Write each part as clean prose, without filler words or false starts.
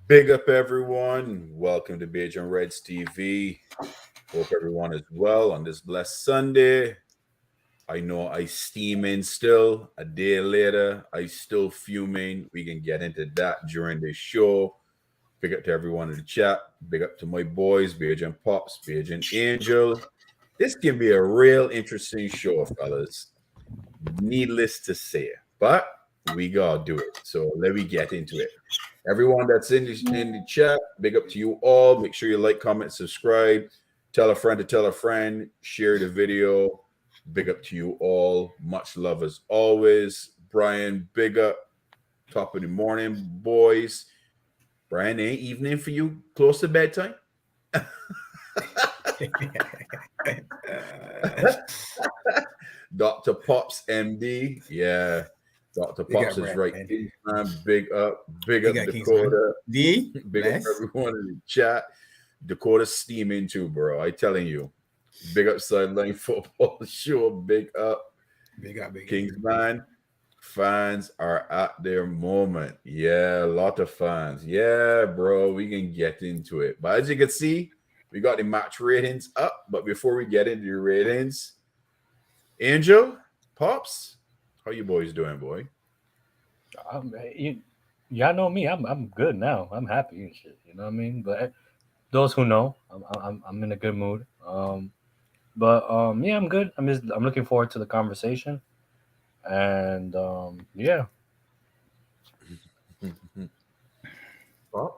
Big up, everyone. Welcome to Beige and Reds TV. Hope everyone is well on this blessed Sunday. I know I steaming still. A day later, I still fuming. We can get into that during this show. Big up to everyone in the chat. Big up to my boys, Beige and Pops, Beige and Angel. This can be a real interesting show, fellas. Needless to say, but we gotta do it. So let me get into it. Everyone that's in the chat, big up to you all. Make sure you like, comment, subscribe. Tell a friend to tell a friend. Share the video. Big up to you all. Much love as always. Brian, big up. Top of the morning, boys. Brian, ain't evening for you? Close to bedtime? Dr. Pops, MD. Yeah. Dr. Pops is right. Big up Dakota. Big up everyone in the chat. Dakota's steaming too, bro. I telling you. Big up Sideline Football Show. Big up. Kingsman. Fans are at their moment. Yeah, a lot of fans. Yeah, bro, we can get into it. But as you can see, we got the match ratings up. But before we get into the ratings, Angel, Pops, how you boys doing, boy? Y'all know me. I'm good now. I'm happy and shit. You know what I mean? But those who know, I'm in a good mood. Yeah, I'm good. I'm looking forward to the conversation. And yeah. I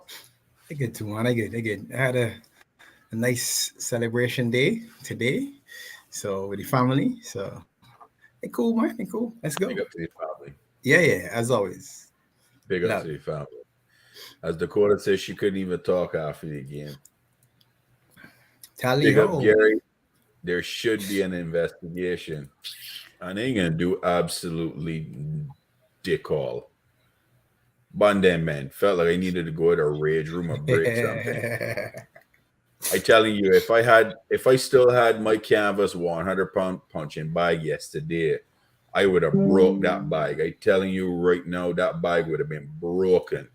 get too, man. I get. I had a nice celebration day today, so with the family. So they cool, man. They cool. Let's go. Big up to the family. Yeah. As always. Big up to the family. As Dakota says, she couldn't even talk after the game. Big up, Gary. There should be an investigation. And they ain't gonna do absolutely dick all. Bundem man felt like I needed to go to a rage room or break something. I telling you, if I still had my canvas 100-pound punching bag yesterday, I would have broke that bag. I telling you right now, that bag would have been broken.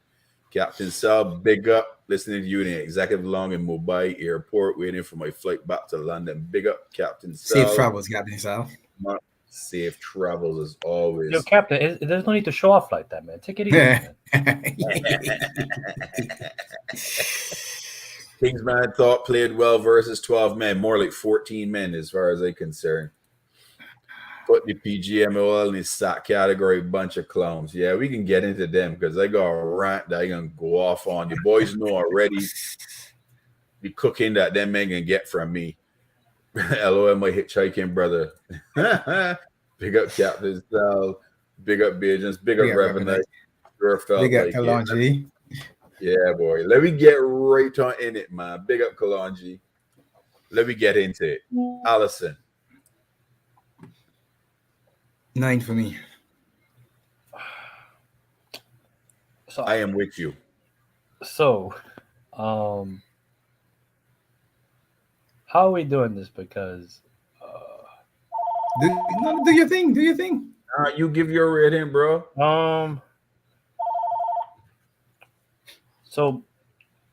Captain Sal, big up. Listening to you in the executive lounge in Mumbai Airport, waiting for my flight back to London. Big up, Captain Sal. Safe travels, Captain Sal. Safe travels as always. Yo, Captain, there's no need to show off like that, man. Take it easy, man. Kingsman thought played well versus 12 men, more like 14 men as far as I'm concerned. Put the PGMOL in the sack category, bunch of clowns. Yeah, we can get into them because I got a rant that I'm going to go off on. The boys know already the cooking that them men can get from me. LOL, my hitchhiking brother. Big up Captain Sal. Big up Bajans. Big up Revenant. Big up Kalonji. Yeah, boy. Let me get right on in it, man. Big up Kalonji. Let me get into it. Allison. 9 for me. So I am with you. So, how are we doing this? Because do your thing. Do your thing. You give your rating, bro. So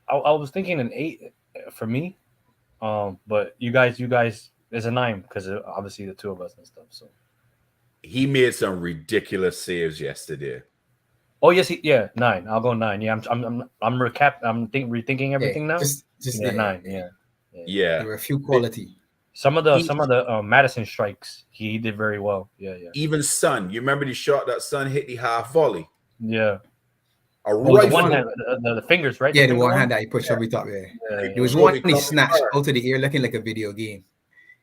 I was thinking an 8 for me. But you guys, there's a 9 because obviously the two of us and stuff. So he made some ridiculous saves yesterday. Oh yes, 9. I'll go 9. Yeah, I'm rethinking everything now. Just 9. Yeah. There were a few quality. Some of the Madison strikes he did very well. Yeah. Even Son, you remember the shot that Son hit the half volley? Yeah. The one hand, the fingers, right? Yeah, the one hand that he pushed over the top. Yeah. There was one he snatched out of the air, looking like a video game.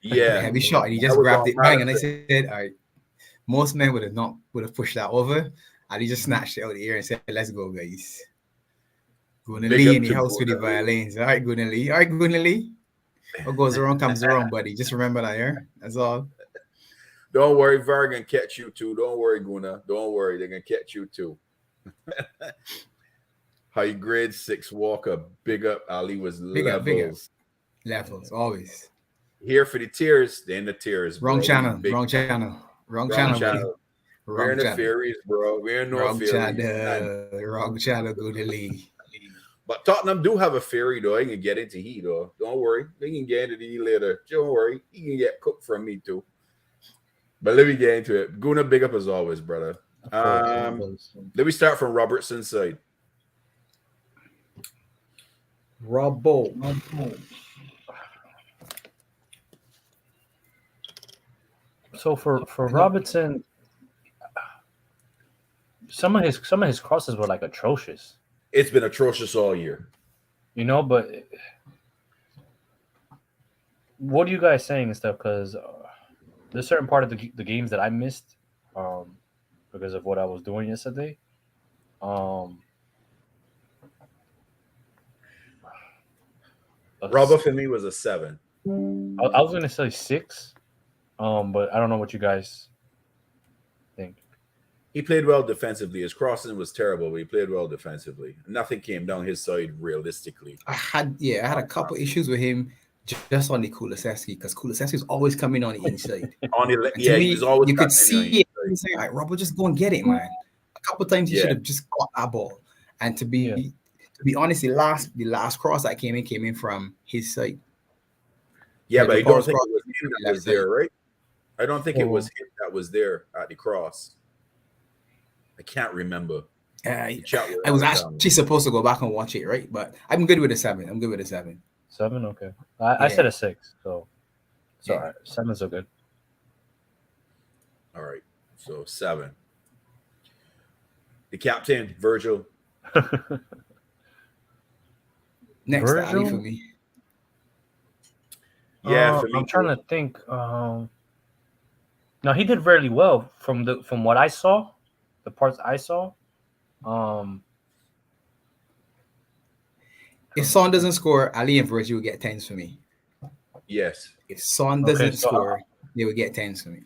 Yeah, heavy shot, and he just grabbed it, bang, and I said, "All right." Most men would have pushed that over, and he just snatched it out of the air and said, "Let's go, guys." Gonna Lee in the house with the violins. All right, Gonna Lee. What goes around comes around, buddy. Just remember that, yeah? That's all. Don't worry, Var gonna catch you too. Don't worry, Guna. Don't worry, they're gonna catch you too. High grade 6 Walker. Big up. Ali was levels. Levels, always. Here for the tears, then the tears. Wrong channel. We're in the fairies, bro. We're in no fairies. Wrong channel, go to Lee. But Tottenham do have a theory, though. I can get into heat, though. Don't worry. They can get into the heat later. Don't worry. He can get cooked from me, too. But let me get into it. Guna, big up as always, brother. Let me start from Robertson's side. Robbo. So for Robertson, some of his crosses were like atrocious. It's been atrocious all year. But what are you guys saying and stuff? Because there's certain part of the games that I missed because of what I was doing yesterday. Robbo for me was a 7. I was going to say 6, but I don't know what you guys think. He played well defensively. His crossing was terrible, but he played well defensively. Nothing came down his side realistically. I had a couple issues with him just on the Kulusevski, because Kulusevski was always coming on the inside. He was always. You could see it. Saying, "All right, Robbo, just go and get it, man." A couple of times he should have just got that ball. And to be honest, the last cross that came in from his side. Yeah, but I don't think it was him that was there, right? I don't think it was him that was there at the cross. I can't remember. I was actually supposed to go back and watch it, right? But I'm good with a 7. I'm good with a 7. 7, okay. I said a 6, so it's all right. 7's so good. All right, so 7. The captain, Virgil. Next to Ali for me. Yeah, for me. I'm trying to think. No, he did really well from what I saw, the parts I saw. If Son doesn't score, Ali and Virgil will get 10s for me. Yes. If Son doesn't score, they will get 10s for me.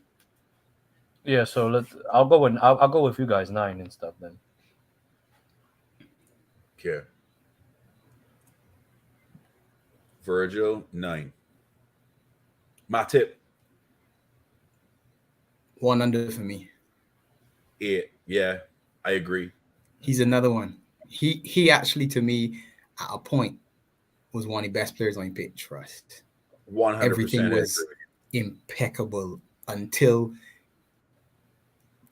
Yeah, so I'll go with you guys 9 and stuff then. Okay. Virgil 9. Matip. 1 under for me. 8. Yeah, I agree. He's another one. He actually, to me, at a point, was one of the best players on the pitch for us. 100%. Everything was impeccable until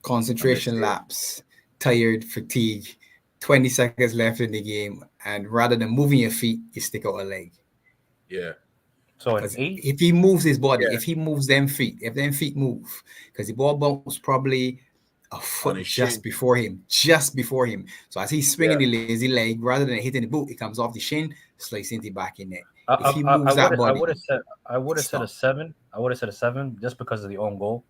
concentration lapse, tired, fatigue, 20 seconds left in the game, and rather than moving your feet, you stick out a leg. Yeah. So an 8? If he moves his body, if he moves them feet, if them feet move, because the ball bounced probably a foot just before him. So as he's swinging the lazy leg, rather than hitting the boot, it comes off the shin, slicing the back in net. If he moves that body, I would have said a 7. I would have said a 7 just because of the own goal.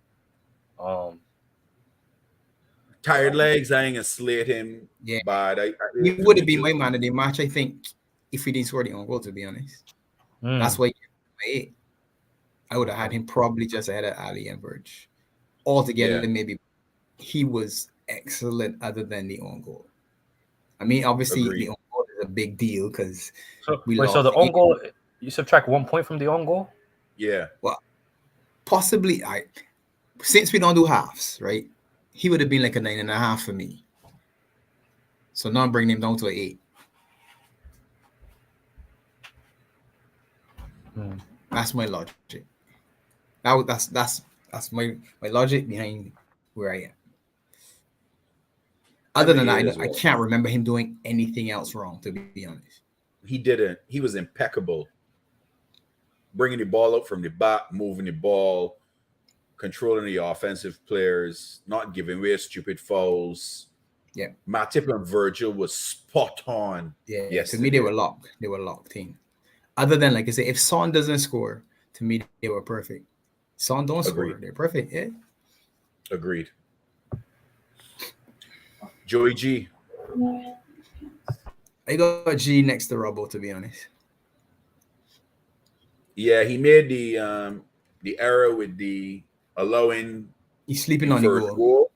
Tired legs, I ain't gonna slate him. Yeah, but he would have been my man of the match, I think, if he didn't score the own goal, to be honest. That's why I would have had him probably just ahead of Ali and Verge. Altogether, maybe he was excellent other than the own goal. I mean, obviously, the own goal is a big deal because so the own goal, you subtract 1 point from the own goal? Yeah. Well, possibly, since we don't do halves, right? He would have been like a 9.5 for me. So now I'm bringing him down to an 8. That's my logic. That's my logic behind where I am. Other than that, I can't remember him doing anything else wrong, to be honest. He didn't. He was impeccable. Bringing the ball up from the back, moving the ball, controlling the offensive players, not giving away stupid fouls. Yeah. Matip and Virgil was spot on. Yeah. Yes. To me, they were locked. They were locked in. Other than, like I say, if Son doesn't score, to me, they were perfect. Son don't score. They're perfect. Yeah. Agreed. Joey G. I got G next to Robbo, to be honest. Yeah, he made the error with the allowing. He's sleeping on the goal.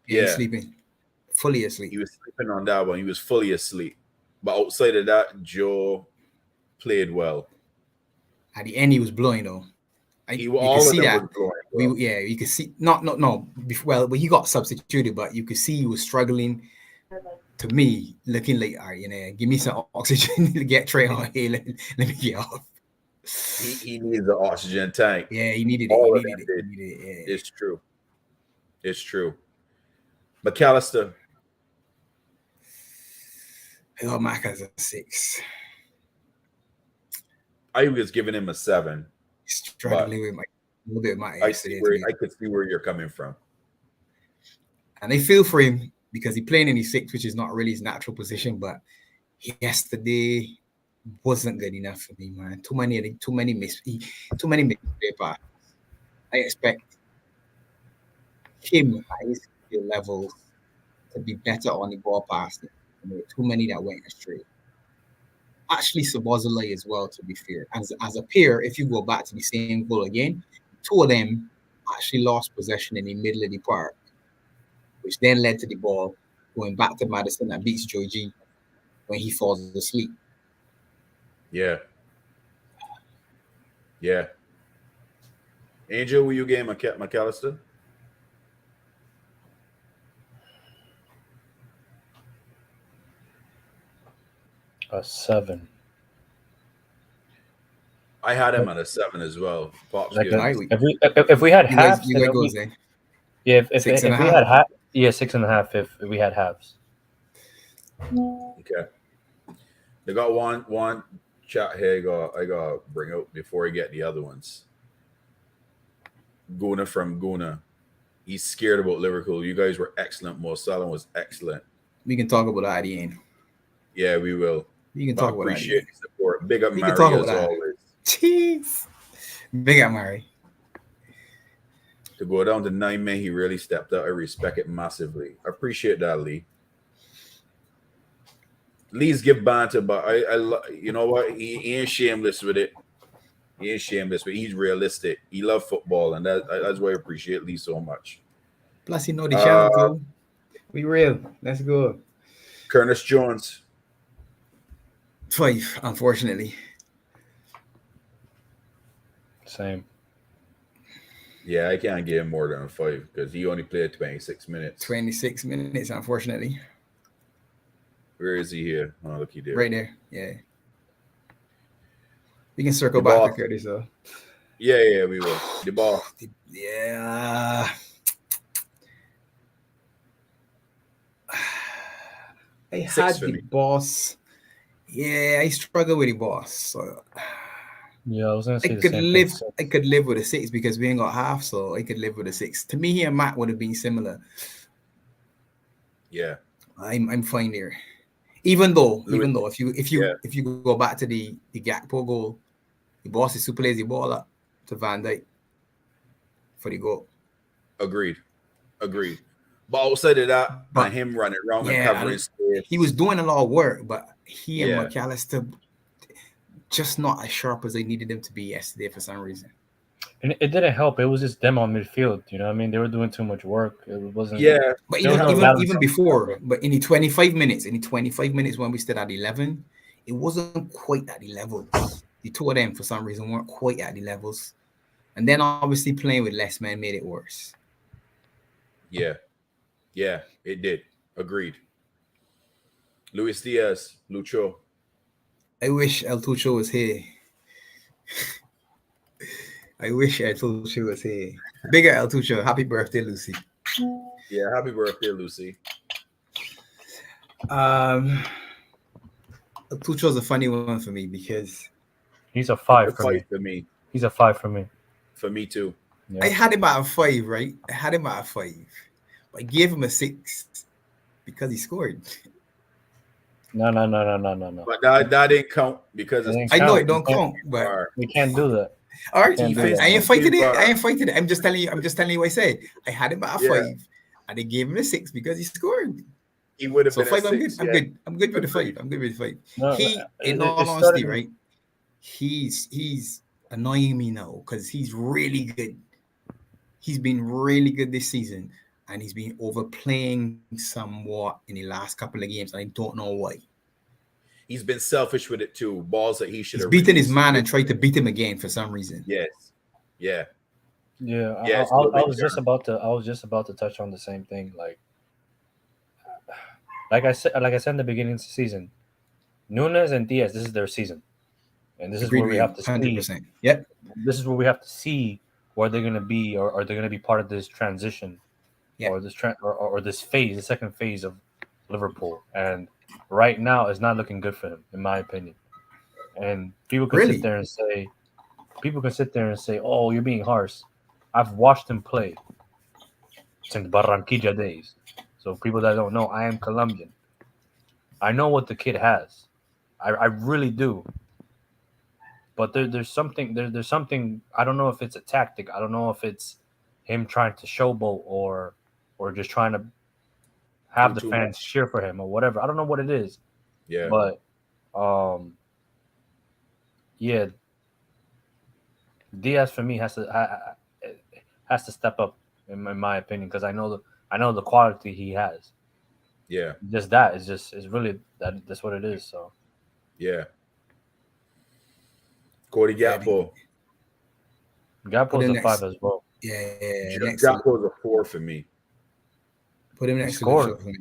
Yeah, he's sleeping. Fully asleep. He was sleeping on that one. He was fully asleep. But outside of that, Joe played well. At the end, he was blowing though. You could see that. You could see no. Well, he got substituted, but you could see he was struggling to me, looking like, all right, give me some oxygen to get Trey on here. Let me get off. He needs the oxygen tank. Yeah, he needed it. All He of needed them it. did. He needed it. It's true. It's true. McAllister, I got Mac as a 6. I was giving him a 7. Struggling with a little bit of my I see where I could see where you're coming from. And I feel for him because he playing in his 6, which is not really his natural position. But yesterday wasn't good enough for me, man. Too many misplay passes. I expect him at his skill levels to be better on the ball passing. There were too many that went astray. Actually, Sabozalai as well, to be fair. As a pair, if you go back to the same goal again, 2 of them actually lost possession in the middle of the park, which then led to the ball going back to Madison that beats Joe G when he falls asleep. Yeah. Yeah. Angel, will you game McAllister? A 7. I had him at a 7 as well. Pops Like good. if we had You halves, guys goes there. yeah. If 6.5. we had half, yeah, 6.5. If we had halves. Okay. They got one chat here I got to bring up before I get the other ones. Guna from Guna. He's scared about Liverpool. You guys were excellent. Mo Salah was excellent. We can talk about that at the end. Yeah, we will. We can But talk about that. appreciate the support. Big up We can Mary talk about as that. always. Jeez. Big up Mary. To go down to 9 men, he really stepped up. I respect it massively. I appreciate that, Lee. Lee's give banter, but I you know what? He ain't shameless with it. He ain't shameless, but he's realistic. He loves football, and that's why I appreciate Lee so much. Plus, you know the channel too. We real. Let's go. Curtis Jones. 5, unfortunately. Same. Yeah, I can't give him more than a 5 because he only played 26 minutes. 26 minutes, unfortunately. Where is he here? Oh, look, he did. Right there. Yeah. We can circle The back ball. to Curtis though. Yeah, we will. The ball. Yeah. I had the boss. Yeah, I struggle with the boss. So Yeah, I was gonna say I could live with a 6 because we ain't got half, so I could live with a 6. To me, he and Matt would have been similar. Yeah. I'm fine there. Even though if you go back to the Gakpo goal, the boss is super lazy ball up to Van Dijk for the goal. Agreed. But outside of that, and him running around and covering space, he was doing a lot of work, but he and McAllister just not as sharp as they needed them to be yesterday for some reason. And it didn't help. It was just them on midfield. You know what I mean? They were doing too much work. It wasn't. Yeah. But even before, but in the 25 minutes when we stood at 11, it wasn't quite at the levels. The 2 of them, for some reason, weren't quite at the levels. And then obviously playing with less men made it worse. Yeah, it did. Agreed. Luis Diaz, Lucho. I wish El Tucho was here. Bigger El Tucho. Happy birthday, Lucy. Yeah, happy birthday, Lucy. El Tucho's a funny one for me because he's a 5 for me. He's a 5 for me. For me too. Yeah. I had him at a 5, right? But I gave him a 6 because he scored. No. But that didn't count because I know it don't count, but we can't do that. All right, I ain't fighting it. I'm just telling you what I said. I had him at a 5, and I gave him a 6 because he scored. He would have been 5. a 6. I'm good with the 5. No, in all honesty, right? He's annoying me now because he's really good. He's been really good this season, and he's been overplaying somewhat in the last couple of games, and I don't know why. He's been selfish with it too. Balls that he should have beaten his man and tried to beat him again for some reason. Yes. Yeah. I was just about to touch on the same thing. Like like I said in the beginning of the season, Nunes and Diaz, this is their season, and this is Agreed where with we you, have to see. 100%. Yep. This is where we have to see where they're going to be, or are they going to be part of this transition, Yep. or this or this phase, the second phase of Liverpool. And right now, it's not looking good for him, in my opinion. And Really? people can sit there and say, "Oh, you're being harsh." I've watched him play since Barranquilla days. So people that don't know, I am Colombian. I know what the kid has. I really do. But there's something. I don't know if it's a tactic. I don't know if it's him trying to showboat or just trying to Do have the too fans much. cheer for him or whatever. I don't know what it is. Yeah. But um yeah, Diaz for me has to step up in my opinion, because I know the quality he has. Yeah. Just that is just is really that's what it is. So Yeah. Cody Yeah. Gakpo. Put Gakpo's him a five next. as well. Yeah. Next to Gakpo is a 4 for me. put him He next to scored. Lucho for me.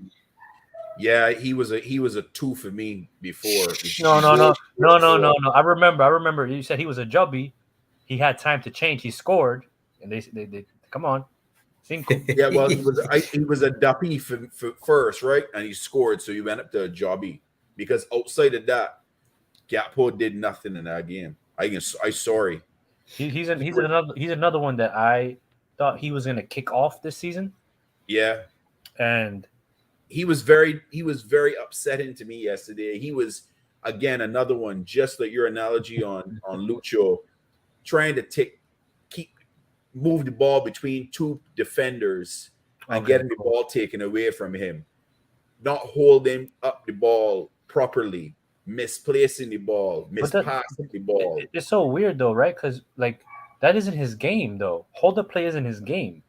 Yeah, he was a 2 for me before. No, He no, no, goes no, no, no, 4. no. I remember. You said he was a jubby. He had time to change. He scored, and they come on, cinco. Yeah, well, he was a duppy for first, right? And he scored, so he went up to a jobby. Because outside of that, Gakpo did nothing in that game. I sorry. He's another one that I thought he was gonna kick off this season, Yeah, and he was very upsetting to me yesterday. He was again another one, just like your analogy on Lucho, trying to keep move the ball between two defenders and okay, getting the cool. ball taken away from him, not holding up the ball properly, misplacing the ball, But that mispassing the ball. it's so weird though, right? Because like that isn't his game though. Hold up play isn't his game.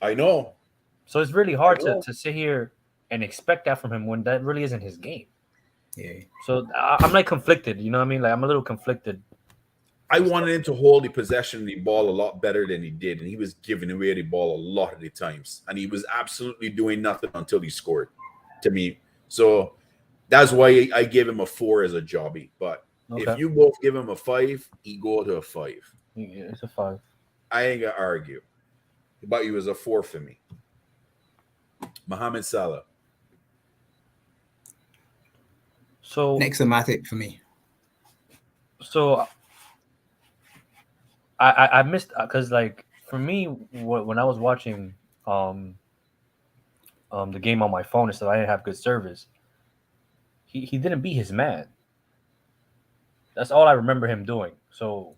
I know, So it's really I hard know. to sit here and expect that from him when that really isn't his game. Yeah. So I'm like conflicted. You know what I mean? Like I'm a little conflicted. I And stuff. wanted him to hold the possession of the ball a lot better than he did, and he was giving away the ball a lot of the times, and he was absolutely doing nothing until he scored. To me, so that's why I gave him a 4 as a jobby. But if Okay, you both give him a 5, he go to a 5. yeah, it's a five. I ain't gonna argue. But he was a 4 for me. Mohamed Salah. So Next to Matic for me. so I missed because like for me when I was watching the game on my phone and stuff, I didn't have good service. He didn't beat his man. That's all I remember him doing. So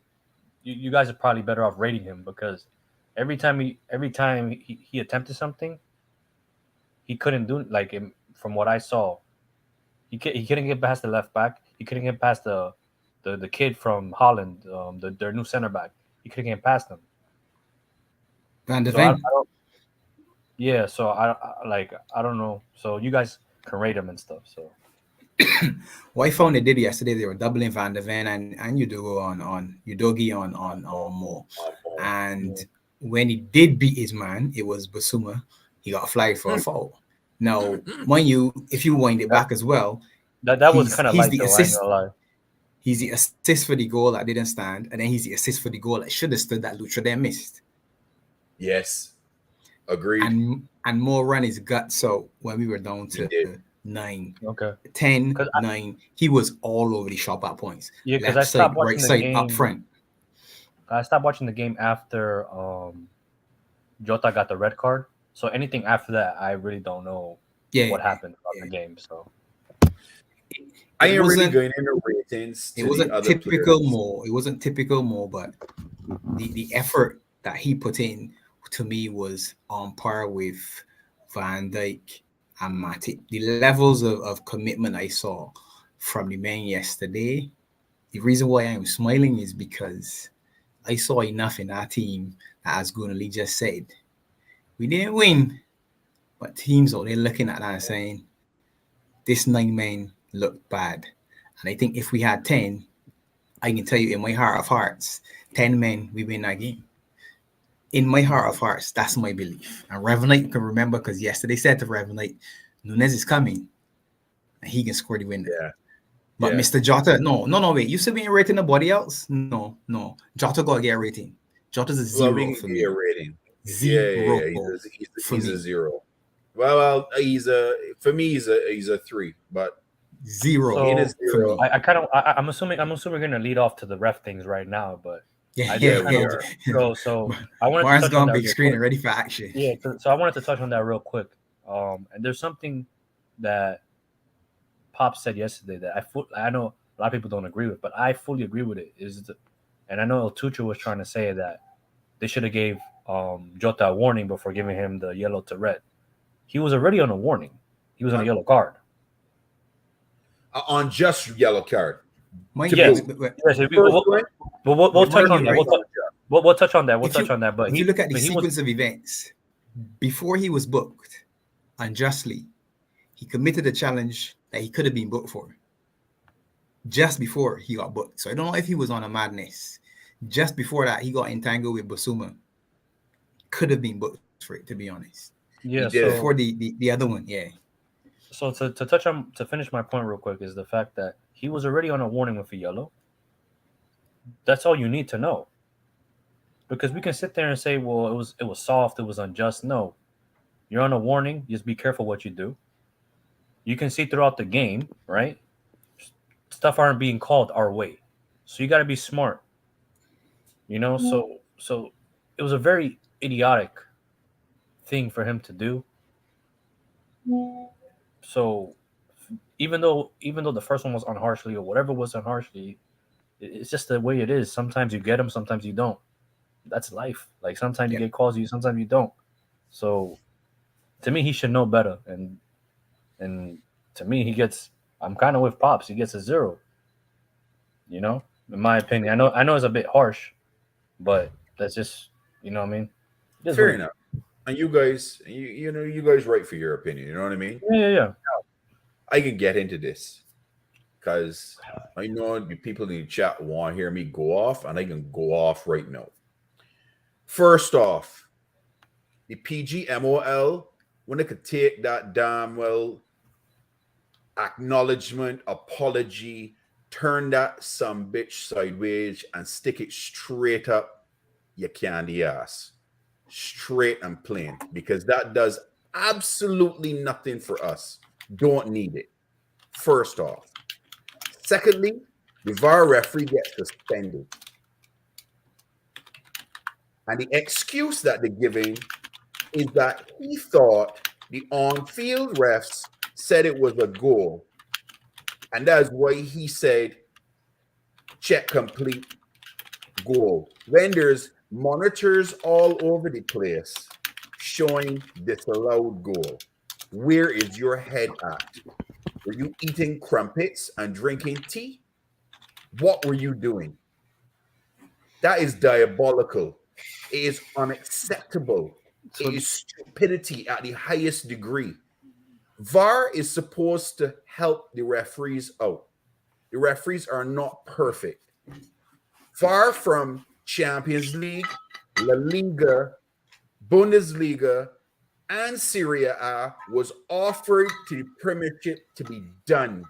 you guys are probably better off rating him because every time he attempted something, he couldn't do like from what I saw. He couldn't get past the left back. He couldn't get past the kid from Holland, their new center back. He couldn't get past them. Van de So I Ven. don't. Yeah. So I don't know. So you guys can rate him and stuff. So What I found they did yesterday, they were doubling Van de Ven and Udogo on Udogi on more. And yeah. when he did beat his man, it was Basuma. He got flagged for a foul. Now, mind you, if you wind it that back as well, that was kind of he's light the though. I ain't assist. gonna lie. He's the assist for the goal that didn't stand, and then he's the assist for the goal that should have stood that Lucha then missed. Yes. Agreed. And more run his gut. So when we were down He to did. 9, Okay. 10, Because 9, he was all over the shop at points. because Left side, right side, up front. I stopped watching the game after Jota got the red card. So anything after that, I really don't know Yeah, what happened on yeah. the game. So I It ain't really wasn't going into ratings it to the wasn't other typical players. Mo. It wasn't typical Mo, but the effort that he put in to me was on par with Van Dijk and Matic. The levels of commitment I saw from the men yesterday. The reason why I'm smiling is because I saw enough in our team that, as Gunali just said, we didn't win, but teams out there looking at that and saying, this 9 men looked bad. And I think if we had 10, I can tell you in my heart of hearts, 10 men, we win that game. In my heart of hearts, that's my belief. And Revenite can remember because yesterday said to Revenite, Nunez is coming. and he can score the winner. Yeah. But Mr. Jota, no, wait. You said we ain't rating nobody else? No. Jota got to get a rating. Jota's a zero for me. A rating. Zero. He's a zero. Well, he's a 3, but zero. So for me. I'm assuming we're gonna lead off to the ref things right now, but we are. So I wanted Barnes to touch on that big screen and ready for action. Yeah, so I wanted to touch on that real quick. And there's something that Pop said yesterday that I know a lot of people don't agree with, but I fully agree with it. And I know El Tucho was trying to say that they should have gave Jota a warning before giving him the yellow to red. He was already on a warning. He was on a yellow card. On just yellow card. We'll touch on that. We'll touch on that. Touch on that. But if you look at the sequence of events, before he was booked unjustly, he committed a challenge that he could have been booked for just before he got booked. So I don't know if he was on a madness. Just before that, he got entangled with Basuma. Could have been booked for it, to be honest. Yeah. So before the other one, yeah. So to finish my point real quick is the fact that he was already on a warning with a yellow. That's all you need to know. Because we can sit there and say, well, it was soft, it was unjust. No. You're on a warning. Just be careful what you do. You can see throughout the game, right? Stuff aren't being called our way. So you got to be smart. So it was a very idiotic thing for him to do. So even though the first one was unharshly or whatever was unharshly, it's just the way it is. Sometimes you get them, sometimes you don't. That's life. Like sometimes you get calls, sometimes you don't. So to me, he should know better. And to me, I'm kind of with Pops. He gets a 0. In my opinion. I know it's a bit harsh, but that's just, what I mean? Fair enough. And you guys, you guys write for your opinion. You know what I mean? Yeah. Now, I can get into this because I know the people in the chat want to hear me go off, and I can go off right now. First off, the PGMOL, when they could take that damn acknowledgement, apology, turn that some bitch sideways and stick it straight up your candy ass. Straight and plain. Because that does absolutely nothing for us. Don't need it. First off. Secondly, the VAR referee gets suspended. And the excuse that they're giving is that he thought the on-field refs said it was a goal. And that's why he said, check complete, goal. When there's monitors all over the place showing disallowed goal. Where is your head at? Were you eating crumpets and drinking tea? What were you doing? That is diabolical. It is unacceptable. It is stupidity at the highest degree. VAR is supposed to help the referees out. The referees are not perfect. Far from Champions League, La Liga, Bundesliga, and Serie A was offered to the Premiership to be done.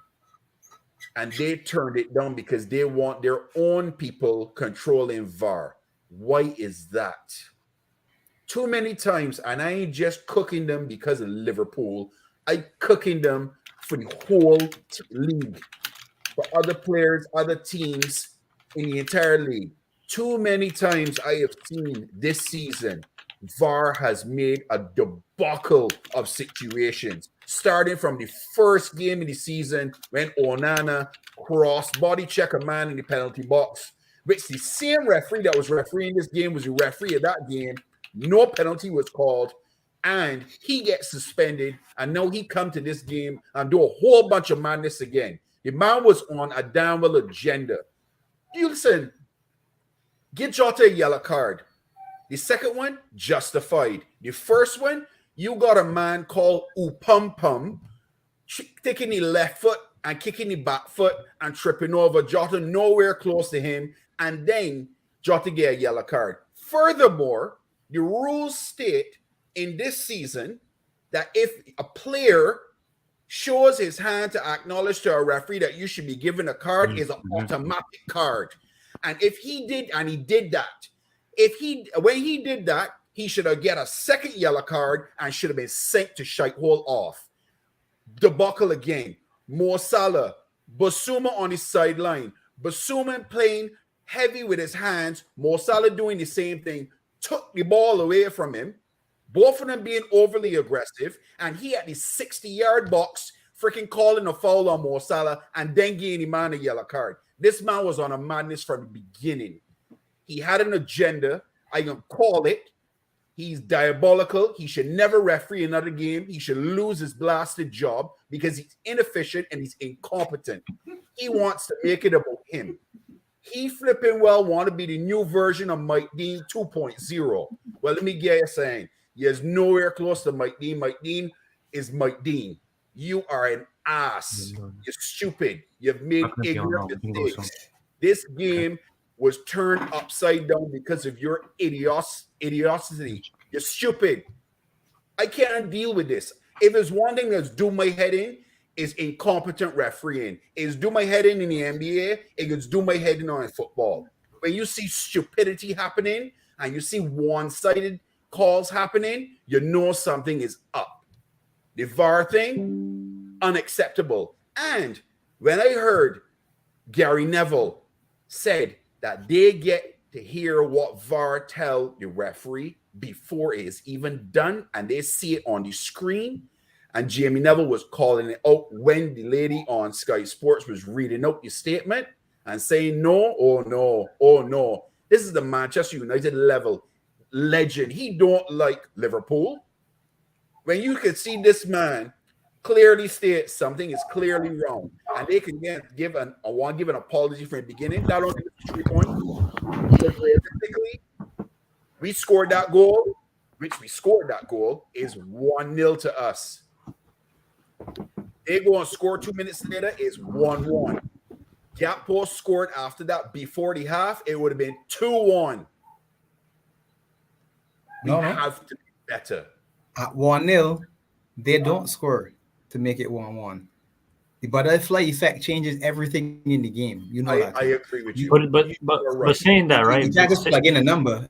And they turned it down because they want their own people controlling VAR. Why is that? Too many times, and I ain't just cooking them because of Liverpool. I cooking them for the whole league, for other players, other teams in the entire league. Too many times I have seen this season, VAR has made a debacle of situations, starting from the first game of the season when Onana cross-body check a man in the penalty box, which the same referee that was refereeing this game was the referee of that game. No penalty was called, and he gets suspended, and now he come to this game and do a whole bunch of madness again. The man was on a downwell agenda. You listen, get Jota a yellow card. The second one, justified. The first one, you got a man called Upum taking the left foot and kicking the back foot and tripping over Jota nowhere close to him, and then Jota get a yellow card. Furthermore, the rules state in this season that if a player shows his hand to acknowledge to a referee that you should be given a card is an automatic card. And if he did, and he did that, when he did that, he should have get a second yellow card and should have been sent to shite hole off. Debacle again. Mo Salah, Basuma on his sideline. Basuma playing heavy with his hands. Mo Salah doing the same thing. Took the ball away from him. Both of them being overly aggressive. And he at the 60-yard box freaking calling a foul on Mo Salah and then giving the man a yellow card. This man was on a madness from the beginning. He had an agenda. I can call it. He's diabolical. He should never referee another game. He should lose his blasted job because he's inefficient and he's incompetent. He wants to make it about him. He flipping well want to be the new version of Mike Dean 2.0. Well, let me get you saying, he's nowhere close to Mike Dean. Mike Dean is Mike Dean. You are an ass. You're stupid. You've made ignorant mistakes. This game was turned upside down because of your idiocy. You're stupid. I can't deal with this. If there's one thing that's do my head in, is incompetent refereeing. Is do my head in the NBA, it's do my head in on football. When you see stupidity happening and you see one-sided calls happening, you know something is up. The VAR thing, unacceptable. And when I heard Gary Neville said that they get to hear what VAR tell the referee before it is even done, and they see it on the screen. And Jamie Neville was calling it out when the lady on Sky Sports was reading out the statement and saying, no, oh no, oh no. This is the Manchester United level legend. He don't like Liverpool. When you can see this man clearly state something is clearly wrong, and they can give an apology from the beginning, not only the 3 points, but realistically, we scored that goal, is 1-0 to us. They go and score 2 minutes later, is 1-1. Gakpo scored after that before the half, it would have been 2-1. We have to be better. At 1-0, they don't score to make it 1-1. The butterfly effect changes everything in the game. You know that. I agree with you. But saying that, right? You can't just plug in a number.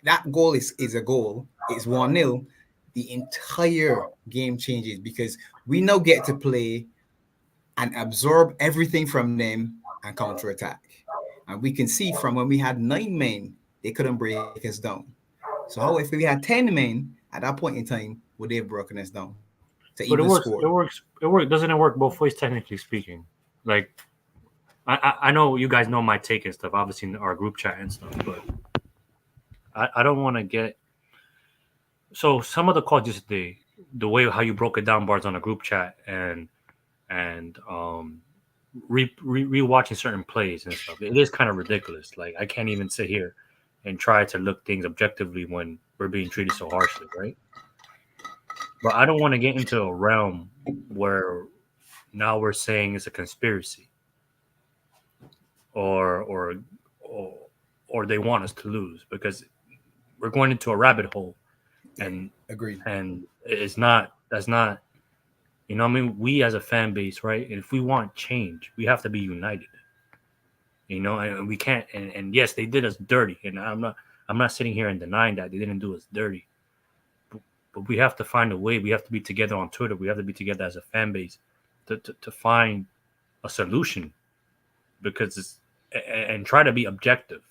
That goal is a goal. It's 1-0. The entire game changes because we now get to play and absorb everything from them and counterattack. And we can see from when we had 9 men, they couldn't break us down. So how if we had 10 men at that point in time, would they have broken us down? But it works. Score? It works. It works. Doesn't it work both ways, technically speaking? Like, I know you guys know my take and stuff, obviously in our group chat and stuff, but I don't want to get. So some of the calls, just the way how you broke it down, bars on a group chat and rewatching certain plays and stuff, it is kind of ridiculous. Like I can't even sit here and try to look things objectively when we're being treated so harshly, right? But I don't want to get into a realm where now we're saying it's a conspiracy, or they want us to lose, because we're going into a rabbit hole, and agreed. And it's not. That's not. You know what I mean? We as a fan base, right? And if we want change, we have to be united. You know, and we can't. And yes, they did us dirty, and I'm not sitting here and denying that they didn't do us dirty. But we have to find a way. We have to be together on Twitter. We have to be together as a fan base to find a solution, because and try to be objective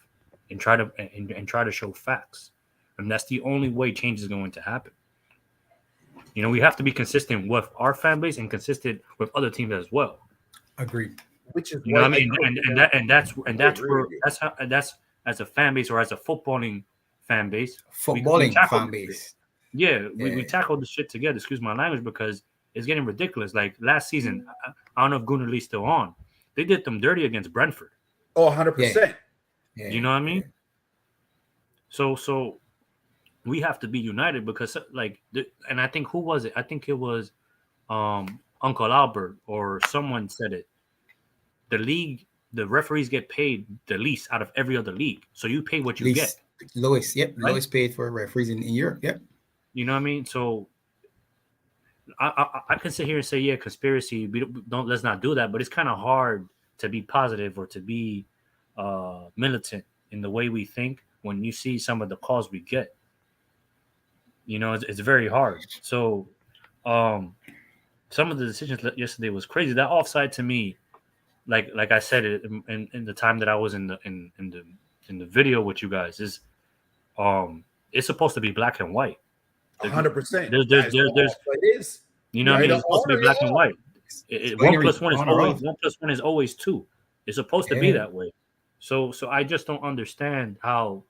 and try to show facts. And that's the only way change is going to happen. You know, we have to be consistent with our fan base and consistent with other teams as well. Agreed. Which is, you know what I mean, that's as a fan base or as a footballing fan base. We tackled the shit together. Excuse my language, because it's getting ridiculous. Like last season, I don't know if Gunnar Lee's still on. They did them dirty against Brentford. Oh, 100%. Yeah. You know what I mean? Yeah. So we have to be united, because and I think who was it? I think it was Uncle Albert or someone said it. The referees get paid the least out of every other league. So you pay what you get. Lowest, yep. Right? Lowest paid for referees in Europe, yep. You know what I mean? So I can sit here and say, yeah, conspiracy. We don't let's not do that. But it's kind of hard to be positive or to be militant in the way we think when you see some of the calls we get. It's very hard. So, some of the decisions yesterday was crazy. That offside to me, like I said it in the time that I was in the video with you guys, is it's supposed to be black and white. 100%. There's It is. you know what I mean? It's supposed to be black and white. One plus one is always two. It's supposed to be that way. So I just don't understand how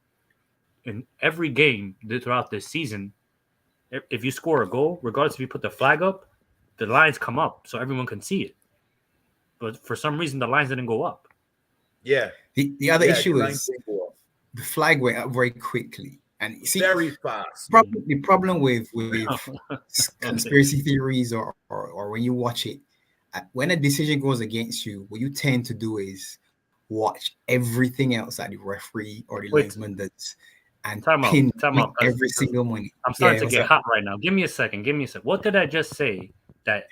in every game throughout this season, if you score a goal, regardless if you put the flag up, the lines come up so everyone can see it. But for some reason, the lines didn't go up. Yeah. The other issue is the flag went up very quickly. And see, very fast. The problem with conspiracy theories or when you watch it, when a decision goes against you, what you tend to do is watch everything else that the referee or the linesman does and pin every single money. I'm starting to get hot right now. Give me a second. What did I just say that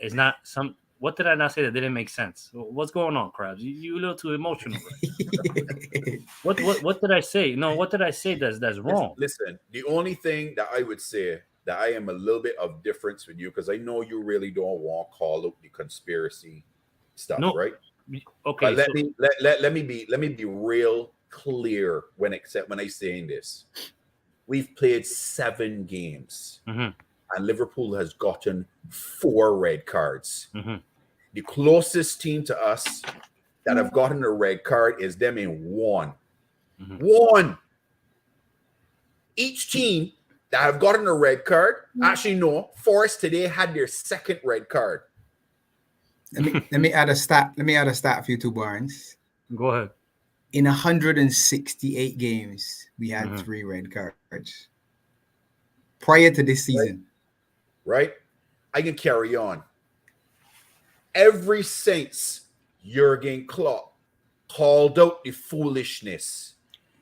is not some? What did I not say that didn't make sense? What's going on, Krabs? You a little too emotional. Right? What did I say? No, what did I say that's wrong? Listen, the only thing that I would say that I am a little bit of difference with you, because I know you really don't want to call out the conspiracy stuff, right? Okay. But let me be real clear when I saying this. We've played 7 games. Mm-hmm. And Liverpool has gotten 4 red cards. Mm-hmm. The closest team to us that have gotten a red card is them in 1. Mm-hmm. 1. Each team that have gotten a red card, actually no, Forest today had their 2nd red card. Let me add a stat. Let me add a stat for you two, Barnes. Go ahead. In 168 games, we had 3 red cards prior to this season. Right? I can carry on. Ever since Jurgen Klopp called out the foolishness,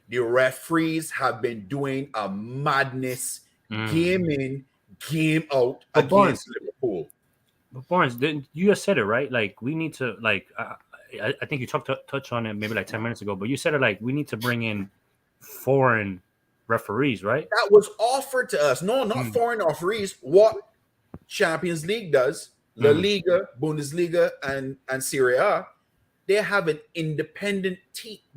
the referees have been doing a madness game in, game out against Liverpool. But Barnes, you just said it, right? Like, we need to, like, I think you touched on it maybe like 10 minutes ago, but you said it like we need to bring in foreign referees, right? That was offered to us. No, not foreign referees. What Champions League does, La Liga, Bundesliga, and Serie A, they have an independent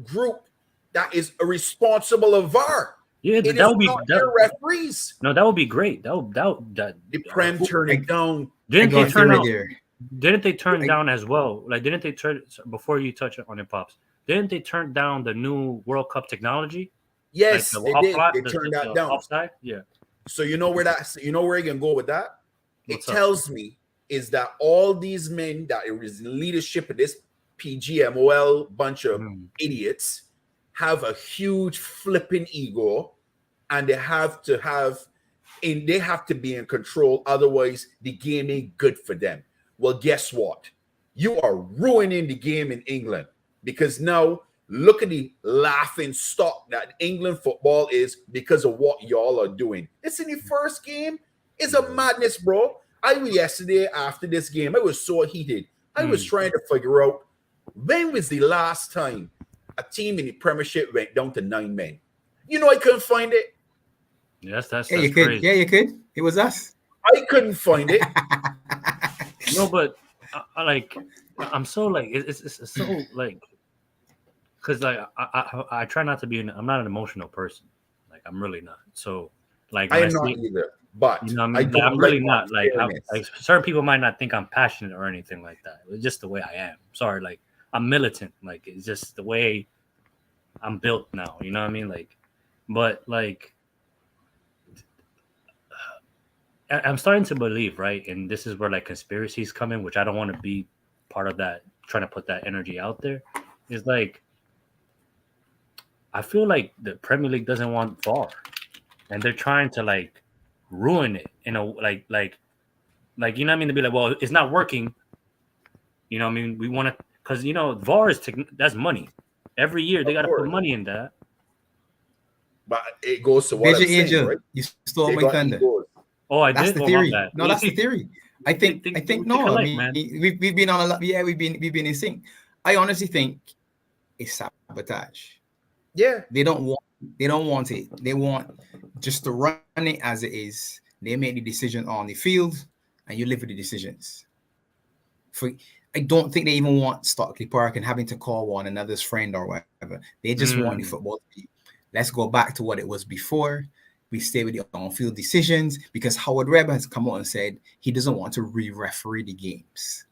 group that is responsible of VAR. Yeah, that would be referees. No, that would be great. That the Prem turned it down. Didn't they turn down as well? Like, didn't they turn before you touch on it, Pops? Didn't they turn down the new World Cup technology? Yes, they did. They turned that down. Offside? Yeah. So you know where you can go with that? It tells me is that all these men that is in leadership of this PGMOL bunch of idiots have a huge flipping ego, and they have to be in control. Otherwise, the game ain't good for them. Well, guess what? You are ruining the game in England, because now look at the laughing stock that England football is because of what y'all are doing. It's in the first game. It's a madness, bro. Yesterday after this game, I was so heated. I was trying to figure out when was the last time a team in the Premiership went down to 9 men. I couldn't find it. Yes, that's you crazy. Could. Yeah, you could. It was us. I couldn't find it. No, but I'm so like it's so like, because like I try not to be. I'm not an emotional person. Like, I'm really not. So like I am not either. But I mean? I'm really not. Like certain people might not think I'm passionate or anything like that. It's just the way I am. Sorry, like I'm militant. Like, it's just the way I'm built now. You know what I mean? Like, but like I'm starting to believe, right? And this is where like conspiracies come in, which I don't want to be part of that, trying to put that energy out there. Is like, I feel like the Premier League doesn't want VAR, and they're trying to like ruin it in a like you know what I mean? To be like, well, it's not working. You know what I mean? We want to, because VAR is that's money. Every year they got to put money in that. But it goes to what I'm saying, right? You stole my thunder. Oh, I That's did. the Oh, my theory. bad. No, that's the theory. I think We no. I collect, mean, man. we've been on a lot. Yeah, we've been in sync. I honestly think it's sabotage. Yeah. They don't want it. They want just to run it as it is. They make the decision on the field, and you live with the decisions. For I don't think they even want Stockley Park and having to call one another's friend or whatever. They just want the football to be. Let's go back to what it was before. We stay with the on-field decisions because Howard Webb has come out and said he doesn't want to re-referee the games.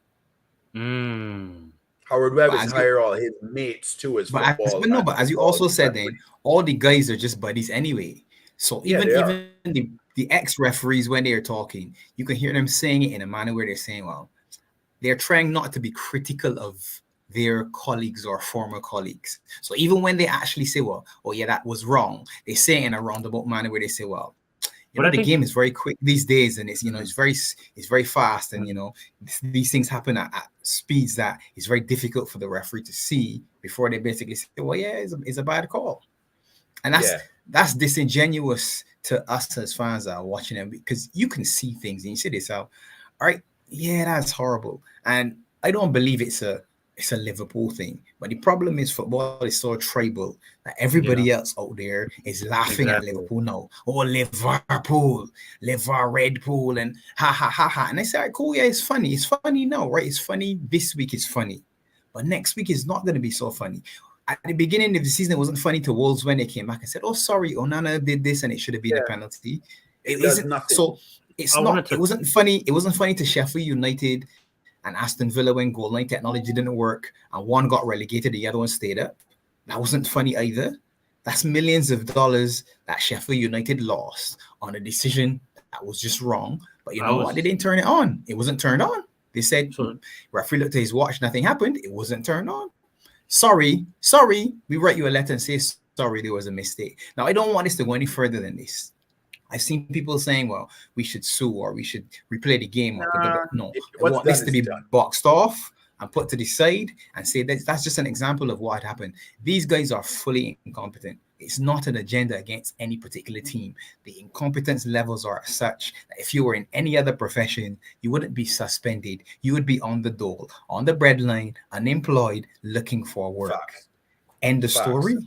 Howard Webb But has hired all his mates to his football. But as you also said, then all the guys are just buddies anyway. So even the ex-referees, when they're talking, you can hear them saying it in a manner where they're saying, well, they're trying not to be critical of their colleagues or former colleagues. So even when they actually say, well, oh yeah, that was wrong, they say it in a roundabout manner where they say, well, the game is very quick these days, and it's it's very fast, and these things happen at speeds that it's very difficult for the referee to see before they basically say, well, yeah, it's a bad call. And that's disingenuous to us as fans that are watching them, because you can see things and you say this out, all right, yeah, that's horrible. And I don't believe it's a Liverpool thing. But the problem is football is so tribal that everybody else out there is laughing at Liverpool now. Oh, Liverpool, Red Pool, and ha ha ha ha. And I say, all right, cool, yeah, it's funny. It's funny now, right? It's funny. This week is funny. But next week is not going to be so funny. At the beginning of the season, it wasn't funny to Wolves when they came back and said, oh, sorry, Onana did this and it should have been a penalty. It isn't nothing. So it's not. It wasn't funny. It wasn't funny to Sheffield United and Aston Villa when goal line technology didn't work and one got relegated, the other one stayed up. That wasn't funny either. That's millions of dollars that Sheffield United lost on a decision that was just wrong. But you know what? They didn't turn it on. It wasn't turned on. They said, referee looked at his watch, nothing happened. It wasn't turned on. Sorry. We write you a letter and say, sorry, there was a mistake. Now, I don't want this to go any further than this. I've seen people saying, well, we should sue or we should replay the game. No, I want this to be boxed off and put to the side and say that's just an example of what happened. These guys are fully incompetent. It's not an agenda against any particular team. The incompetence levels are such that if you were in any other profession, you wouldn't be suspended. You would be on the dole, on the breadline, unemployed, looking for work. Facts. End of story.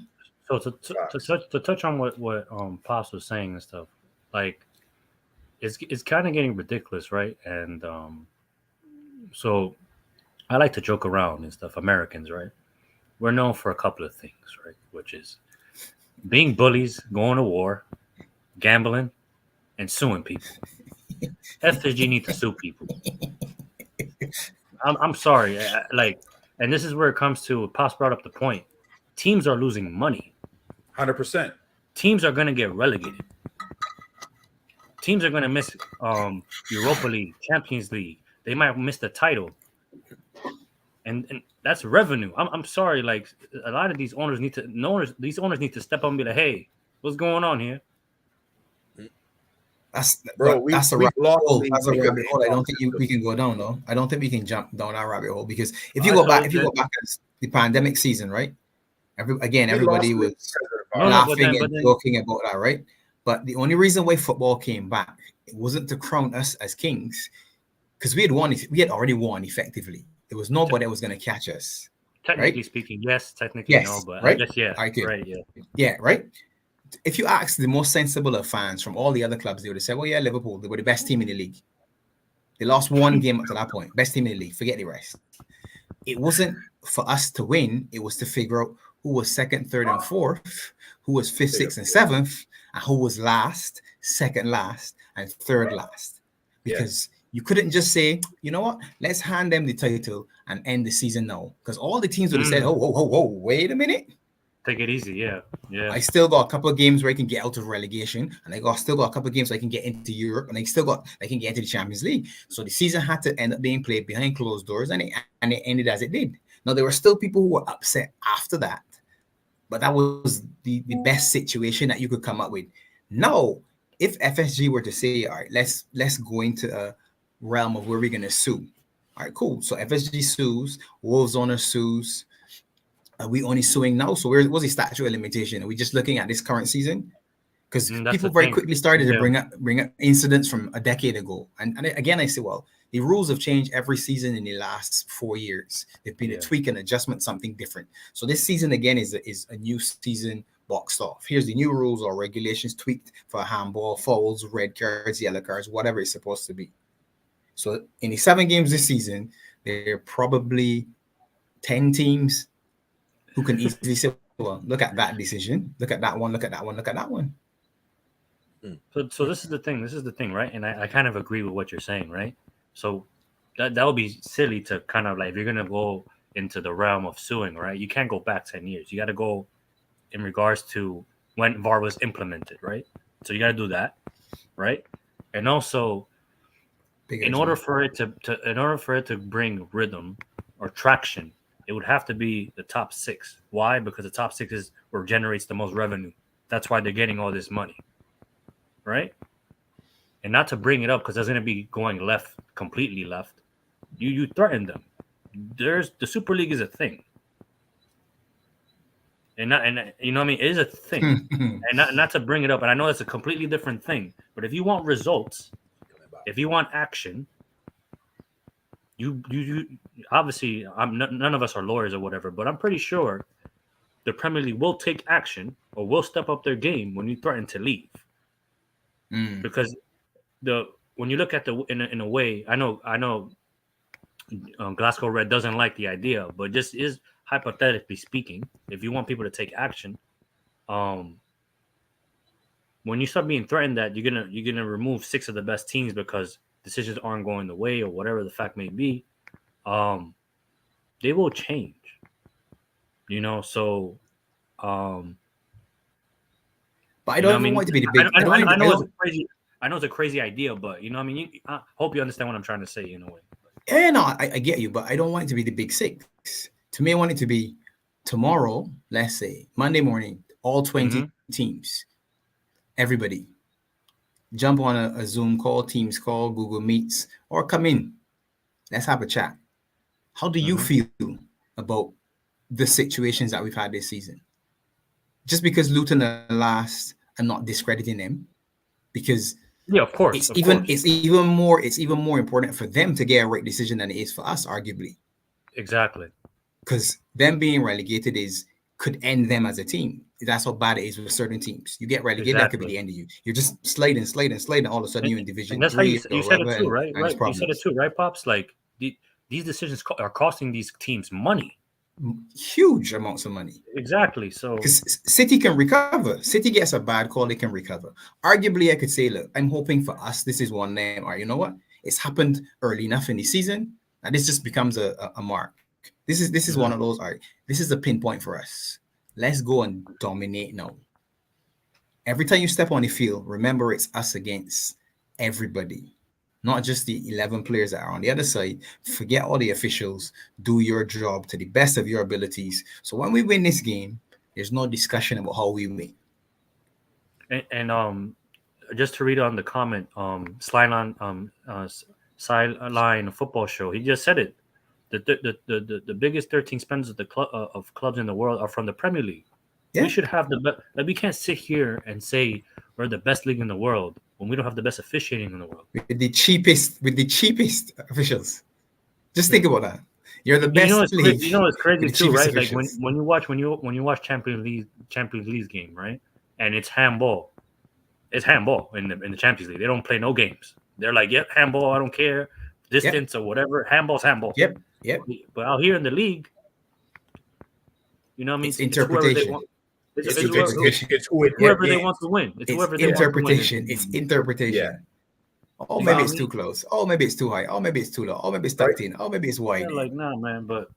So to touch on what Pops was saying and stuff, like it's kind of getting ridiculous, right? And so I like to joke around and stuff. Americans, right? We're known for a couple of things, right? Which is being bullies, going to war, gambling, and suing people. FSG need to sue people. I'm sorry, and this is where it comes to. Pops brought up the point. Teams are losing money. 100%. Teams are going to get relegated. Teams are going to miss Europa League, Champions League. They might miss the title, and that's revenue. I'm sorry, like a lot of these owners need to step up and be like, hey, what's going on here? That's a rabbit hole. That's a rabbit hole. I don't think we can go down though. I don't think we can jump down that rabbit hole because if you go back to the pandemic season, right? Everybody was laughing and joking about that, right? But the only reason why football came back, it wasn't to crown us as kings, because we had already won effectively. There was nobody that was going to catch us. Technically speaking, yes. Technically, no. But right? I guess, yeah. Right, yeah. Yeah, right? If you ask the most sensible of fans from all the other clubs, they would have said, well, yeah, Liverpool, they were the best team in the league. They lost one game up to that point. Best team in the league. Forget the rest. It wasn't for us to win. It was to figure out who was second, third, and fourth, who was fifth, sixth, and seventh, and who was last, second last, and third last. Because you couldn't just say, you know what, let's hand them the title and end the season now. Because all the teams would have said, oh, wait a minute. Take it easy, yeah. I still got a couple of games where I can get out of relegation, and still got a couple of games where I can get into Europe, and I can get into the Champions League. So the season had to end up being played behind closed doors, and it ended as it did. Now there were still people who were upset after that, but that was the best situation that you could come up with. Now, if FSG were to say, all right, let's go into a realm of where we're gonna sue. All right, cool. So FSG sues, Wolves owner sues. Are we only suing now? So what's the statute of limitation? Are we just looking at this current season? because people very quickly started to bring up incidents from a decade ago. And again, I say, well, the rules have changed every season in the last 4 years. They've been a tweak and adjustment, something different. So this season again is a new season boxed off. Here's the new rules or regulations tweaked for handball, fouls, red cards, yellow cards, whatever it's supposed to be. So in the 7 games this season, there are probably 10 teams who can easily say, well, look at that decision, look at that one, look at that one, look at that one. So this is the thing, right? And I kind of agree with what you're saying, right? So that would be silly to kind of like, if you're going to go into the realm of suing, right? You can't go back 10 years. You got to go in regards to when VAR was implemented, right? So you got to do that, right? And also, in order for it to bring rhythm or traction, it would have to be the top 6. Why? Because the top 6 is where generates the most revenue. That's why they're getting all this money, right? And not to bring it up because that's going to be going left, completely left. You threaten them. The Super League is a thing, and you know what I mean, it is a thing, and not to bring it up. And I know that's a completely different thing. But if you want results, if you want action, you obviously, none of us are lawyers or whatever, but I'm pretty sure the Premier League will take action or will step up their game when you threaten to leave, because when you look at in a way, I know Glasgow Red doesn't like the idea, but just is hypothetically speaking, if you want people to take action, when you start being threatened that you're gonna remove 6 of the best teams because decisions aren't going the way or whatever the fact may be, they will change. You know, so but I don't want it to be the big. I know it's a crazy idea, but you know, I mean, I hope you understand what I'm trying to say in a way. Yeah, no, I get you, but I don't want it to be the big 6. To me, I want it to be tomorrow, let's say Monday morning, all 20 teams, everybody jump on a Zoom call, Teams call, Google Meets, or come in. Let's have a chat. How do you feel about the situations that we've had this season? Just because Luton are last, I'm not discrediting them, because of course, it's even more important for them to get a right decision than it is for us, arguably. Exactly. Because them being relegated could end them as a team. That's how bad it is with certain teams. You get relegated, that could be the end of you. You're just sliding. All of a sudden, you're in Division 3. And that's how you said it too, right? Right. You said it too, right, Pops? Like these decisions are costing these teams money. Huge amounts of money. Exactly. So because City can recover. City gets a bad call, they can recover. Arguably, I could say, look, I'm hoping for us, this is one name. Or you know what? It's happened early enough in the season, and this just becomes a mark. This is one of those. All right, this is a pinpoint for us. Let's go and dominate now. Every time you step on the field, remember it's us against everybody. Not just the 11 players that are on the other side. Forget all the officials. Do your job to the best of your abilities. So when we win this game, there's no discussion about how we win. And just to read on the comment, Sideline Football Show, he just said it. The biggest 13 spenders of clubs in the world are from the Premier League. Yeah. We should have we can't sit here and say we're the best league in the world when we don't have the best officiating in the world. With the cheapest officials. Just think about that. You're the best league. You know it's crazy too, right? Officials. Like when you watch Champions League game, right? And it's handball. It's handball in the Champions League. They don't play no games. They're like, yep, handball, I don't care. Distance or whatever. Handball's handball. Yep. But out here in the league, you know what I mean? It's interpretation. It's whoever they want to win. It's whoever they interpretation. Want to win. It's interpretation. Yeah. Oh, maybe it's too close. Oh, maybe it's too high. Oh, maybe it's too low. Oh, maybe it's tucked in. Oh, maybe it's wide. Yeah, like, nah, man. But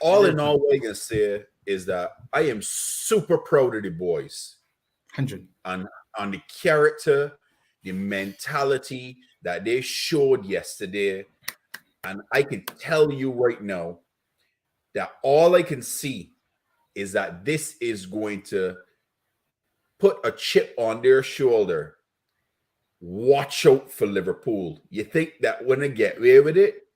all in all, what I can say is that I am super proud of the boys. 100. On the character, the mentality that they showed yesterday. And I can tell you right now that all I can see is that this is going to put a chip on their shoulder. Watch out for Liverpool. You think that when they get away with it?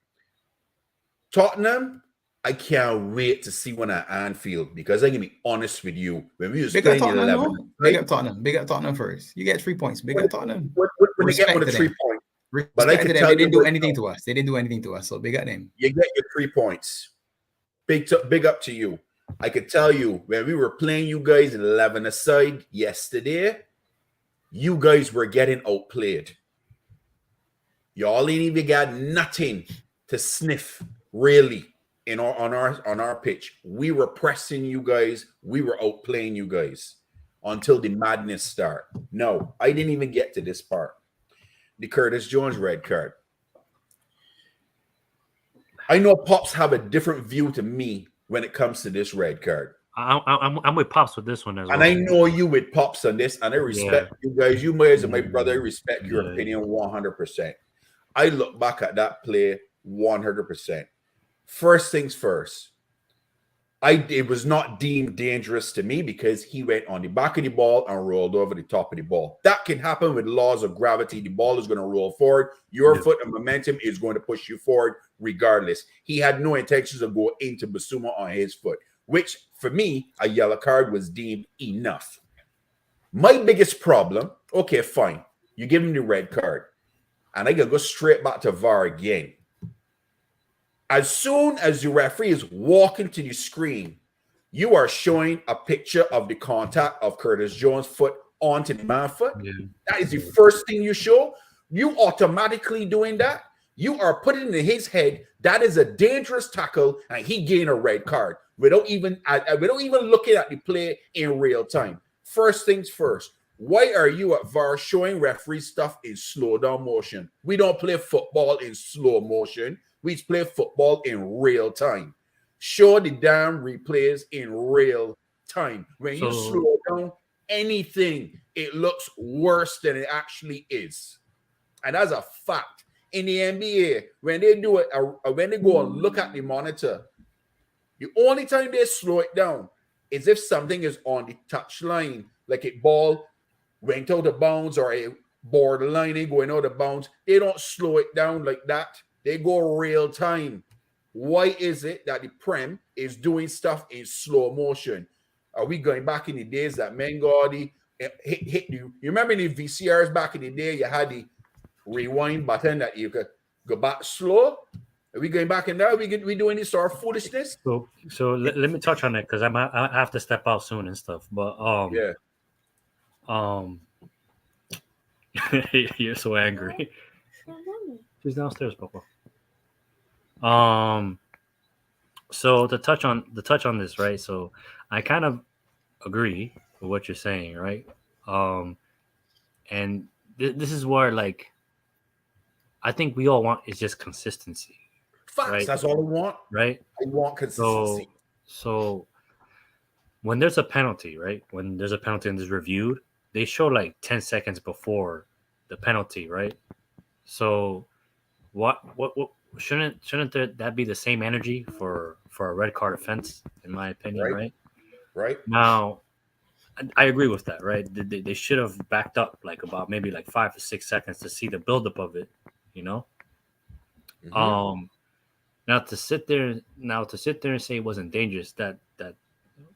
Tottenham, I can't wait to see one at Anfield because I'm gonna be honest with you. When we was Big up playing in Tottenham, 11, no? Big up Tottenham. Big up Tottenham first. You get 3 points. Big up Tottenham. when they get Respect one of to 3 them. points, but I Respect to could them. tell They you didn't do right anything now, to us. They didn't do anything to us. So big up them. you get your 3 points. Big up to you. I could tell you when we were playing you guys in 11 aside yesterday, you guys were getting outplayed. Y'all ain't even got nothing to sniff, really, on our pitch. We were pressing you guys. We were outplaying you guys until the madness start. No, I didn't even get to this part. The Curtis Jones red card. I know Pops have a different view to me when it comes to this red card. I'm with Pops with this one as well. And I know you with Pops on this, and I respect you guys. You guys are my brother. I respect your opinion 100%. I look back at that play 100%. First things first, it was not deemed dangerous to me because he went on the back of the ball and rolled over the top of the ball. That can happen with laws of gravity. The ball is going to roll forward. Your foot and momentum is going to push you forward regardless. He had no intentions of going into Basuma on his foot, which for me, a yellow card was deemed enough. My biggest problem, okay, fine. You give him the red card. And I can go straight back to VAR again. As soon as the referee is walking to the screen, you are showing a picture of the contact of Curtis Jones' foot onto the man's foot. Yeah. That is the first thing you show. You automatically doing that. You are putting in his head that is a dangerous tackle, and he gained a red card without even looking at the play in real time. First things first. Why are you at VAR showing referee stuff in slow down motion? We don't play football in slow motion. We play football in real time. Show the damn replays in real time. When you slow down anything, it looks worse than it actually is. And that's a fact. In the NBA, when they do it, when they go and look at the monitor, the only time they slow it down is if something is on the touchline, like a ball went out of bounds or a borderline going out of bounds. They don't slow it down like that. They go real time. Why is it that the Prem is doing stuff in slow motion? Are we going back in the days that Mengodi hit you? You remember the VCRs back in the day? You had the rewind button that you could go back slow. Are we going back in there? We doing this sort of foolishness? So let me touch on it because I have to step out soon and stuff. But yeah. You're so angry. She's downstairs, Papa. So to touch on this, right? So I kind of agree with what you're saying, right? And this is where, like, I think we all want is just consistency. Facts. Right? That's all I want. Right? I want consistency. So when there's a penalty, right? When there's a penalty and it's reviewed, they show like 10 seconds before the penalty, right? So what shouldn't that be the same energy for a red card offense, in my opinion, right? Right. Now, I agree with that, right? They should have backed up like about maybe like 5 to 6 seconds to see the buildup of it, you know? Mm-hmm. Now to sit there and say it wasn't dangerous, that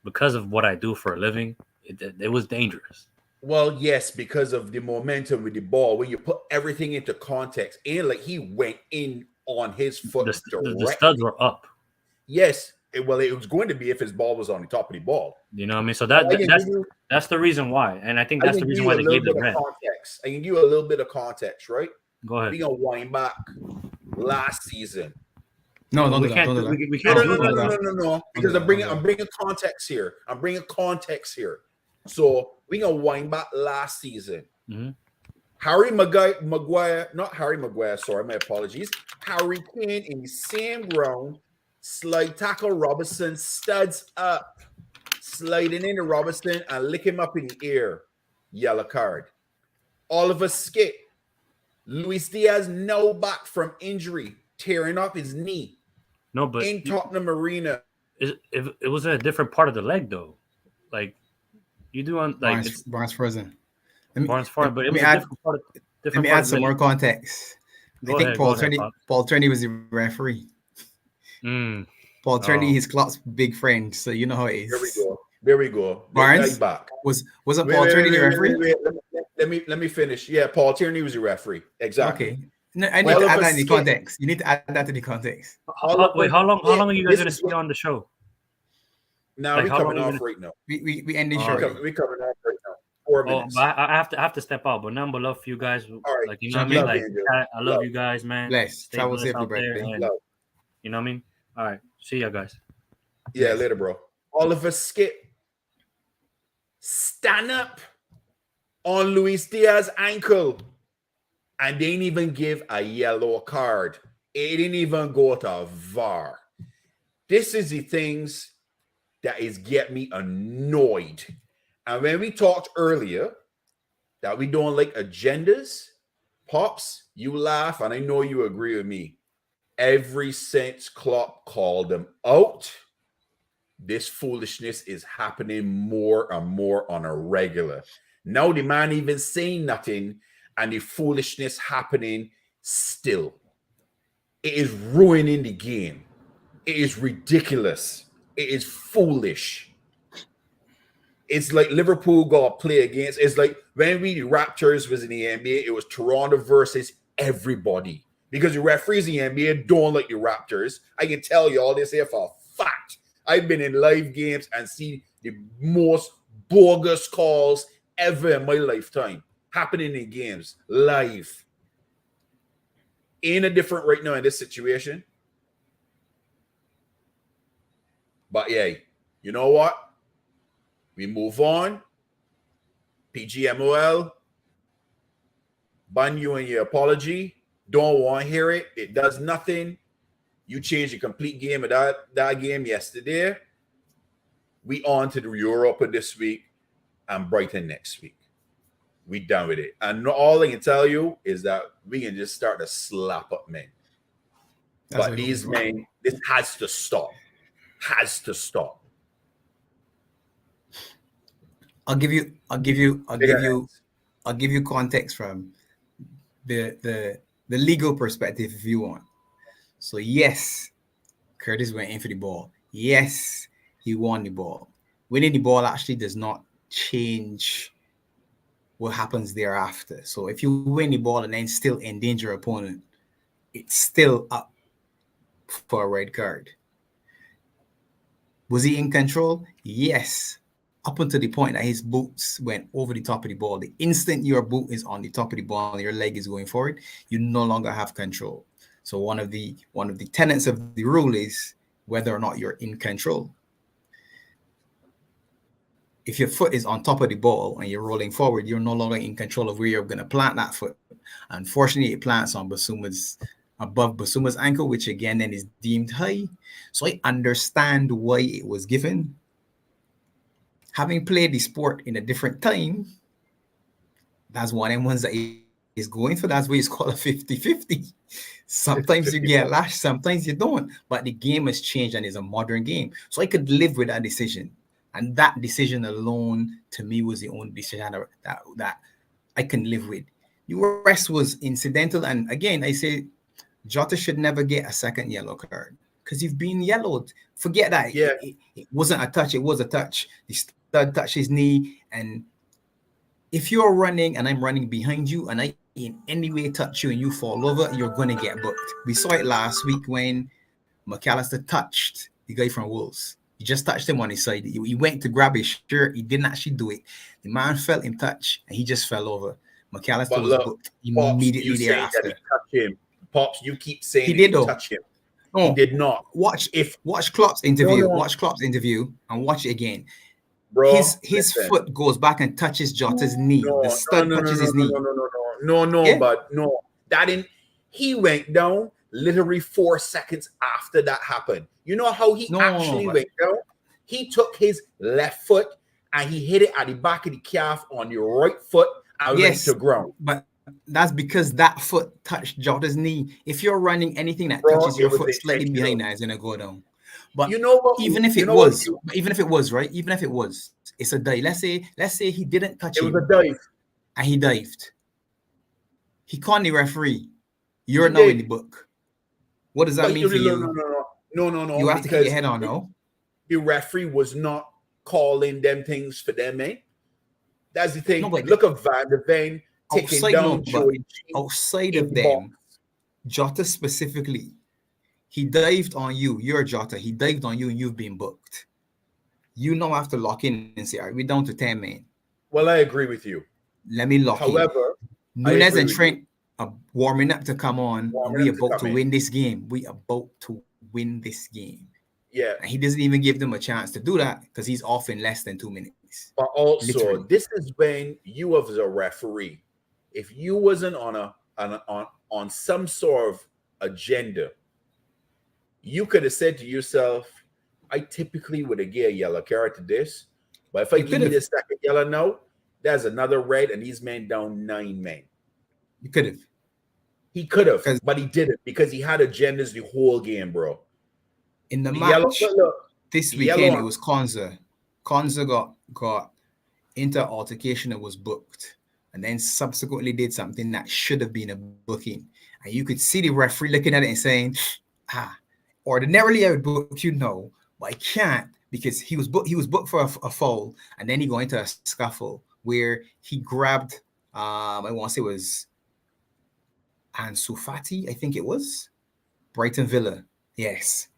because of what I do for a living, it was dangerous. Well, yes, because of the momentum with the ball, when you put everything into context, and like he went in on his foot. The studs were up. Yes, it was going to be if his ball was on the top of the ball. You know what I mean? So that's the reason why, and I think that's the reason why they gave the red. Context. I can give you a little bit of context, right? Go ahead. We're gonna wind back last season. No, we can't. No. Because I'm bringing context here. So we gonna wind back last season. Mm-hmm. Harry Maguire, sorry, my apologies. Harry Kane in the same round, slide tackle Robertson, studs up, sliding into Robertson and lick him up in the air. Yellow card. Oliver Skip. Luis Diaz now back from injury, tearing up his knee. No, but in Tottenham Arena. It was in a different part of the leg, though. Like you do on like Barnes frozen. Barnes frozen, but it was a different part. Let me add some more context. I think Paul Trenny was the referee. Paul Tierney, his Klopp's big friend, so you know how it is. There we go. Barnes back. Was it Paul Tierney the referee? Let me finish. Yeah, Paul Tierney was the referee. Exactly. Okay. No, I need to add that in the context. You need to add that to the context. Wait, how long are you guys going to stay on the show? Now we're coming off right now. We ending shortly. We're coming off right now. 4 minutes. But I have to step out. But number love for you guys. Right. Like, you know what I mean? Like, I love you guys, man. Bless. Travel safely, brother. You know what I mean? All right. See ya, guys. Yeah, later, bro. Oliver Skip. Stand up on Luis Diaz's ankle. And they didn't even give a yellow card. It didn't even go to VAR. This is the things that is get me annoyed. And when we talked earlier that we don't like agendas, Pops, you laugh, and I know you agree with me. Ever since Klopp called them out, this foolishness is happening more and more on a regular. Now the man even saying nothing, and the foolishness happening still. It is ruining the game. It is ridiculous. It is foolish. It's like Liverpool got to play against. It's like when the Raptors was in the NBA, it was Toronto versus everybody. Because the referees in the NBA don't like the Raptors. I can tell you all this here for a fact. I've been in live games and seen the most bogus calls ever in my lifetime happening in games live. Ain't a different right now in this situation. But yeah, you know what? We move on. PGMOL, ban you and your apology. Don't want to hear it. It does nothing. You changed the complete game of that game yesterday. We on to the Europa this week and Brighton next week. We done with it. And all I can tell you is that we can just start to slap up men. But these men, this has to stop. Has to stop. I'll give you context from the legal perspective if you want. So yes, Curtis went in for the ball. Yes, he won the ball. Winning the ball actually does not change what happens thereafter. So if you win the ball and then still endanger your opponent, it's still up for a red card. Was he in control? Yes. Up until the point that his boots went over the top of the ball. The instant your boot is on the top of the ball and your leg is going forward, you no longer have control. So one of the tenets of the rule is whether or not you're in control. If your foot is on top of the ball and you're rolling forward, you're no longer in control of where you're going to plant that foot. Unfortunately, it plants on above Basuma's ankle, which again then is deemed high. So I understand why it was given. Having played the sport in a different time, that's one of them ones that is going for. That's where it's called a 50-50. Sometimes you get lashed, sometimes you don't. But the game has changed and it's a modern game. So I could live with that decision. And that decision alone, to me, was the only decision that I can live with. The rest was incidental. And again, I say Jota should never get a second yellow card because you've been yellowed. Forget that. Yeah. It wasn't a touch. It was a touch. The stud touched his knee. And if you're running and I'm running behind you and I in any way touch you and you fall over, you're going to get booked. We saw it last week when McAllister touched the guy from Wolves. He just touched him on his side. He went to grab his shirt. He didn't actually do it. The man felt in touch and he just fell over. McAllister was booked immediately thereafter. Pops, you keep saying he did touch him. No, he did not. Watch Klopp's interview. Watch Klopp's interview and watch it again. Bro, his foot goes back and touches Jota's knee. The stud touches his knee. No, but no. That didn't. He went down literally 4 seconds after that happened. You know how he actually went down? He took his left foot and he hit it at the back of the calf on your right foot and went to ground. But that's because that foot touched Jota's knee. If you're running anything that touches your foot slightly behind that, it's gonna go down. But you know what? Even if it was, right? Even if it was, it's a dive. Let's say he didn't touch it. It was a dive. And he dived. He called the referee. You're now in the book. What does that mean for you? No, You have to keep your because head on, no? the referee was not calling them things for them, man. That's the thing. No, but Look at Van de Ven taking down but Joey G outside in of the box. them, Jota specifically, he dived on you. You're Jota. He dived on you, and you've been booked. You now have to lock in and say, all right, we're down to 10 men. Well, I agree with you. Let me lock However, in. I Nunes agree and with Trent are warming up to come on. Warming We up to about come to in. win this game. We about to win this game. Yeah. And he doesn't even give them a chance to do that because he's off in less than 2 minutes. But also, Literally. this is when you as a referee, if you wasn't on some sort of agenda, you could have said to yourself, I typically would have given a yellow card to this, but if I You give you could've. this second yellow now, there's another red, and these men down 9 men. You could have. He could have, 'Cause- but he didn't because he had agendas the whole game, bro. In the yellow, match look, this the weekend, yellow- it was Konza. Konza got into altercation and was booked, and then subsequently did something that should have been a booking. And you could see the referee looking at it and saying, ordinarily I would book you, no, but I can't because he was booked for a foul, and then he got into a scuffle where he grabbed I want to say it was Ansu Fati, I think it was Brighton Villa, yes.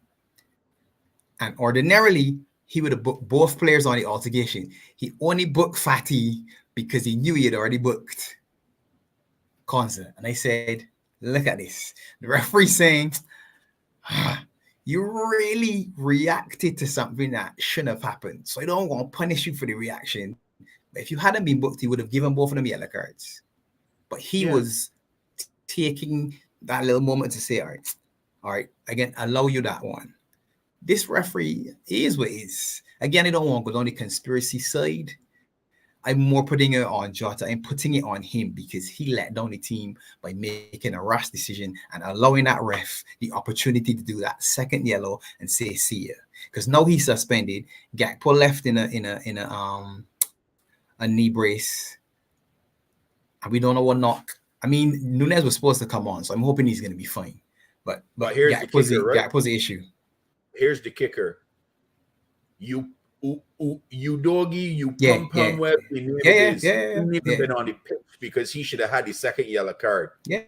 And ordinarily he would have booked both players on the altercation. He only booked Fati because he knew he had already booked Konza. And I said, look at this. The referee saying, you really reacted to something that shouldn't have happened. So I don't want to punish you for the reaction. But if you hadn't been booked, he would have given both of them yellow cards. But he was taking that little moment to say, all right, again, allow you that one. This referee is what is. Again, I don't want to go down the conspiracy side. I'm more putting it on Jota and putting it on him because he let down the team by making a rash decision and allowing that ref the opportunity to do that second yellow and say see ya. Because now he's suspended. Gakpo left in a knee brace, and we don't know what knock. I mean, Nunes was supposed to come on, so I'm hoping he's going to be fine. But here's Gakpo's the kicker, right? Gakpo's the issue. Here's the kicker. You doggy, you pum web. He never been on the pitch because he should have had the second yellow card. Yeah.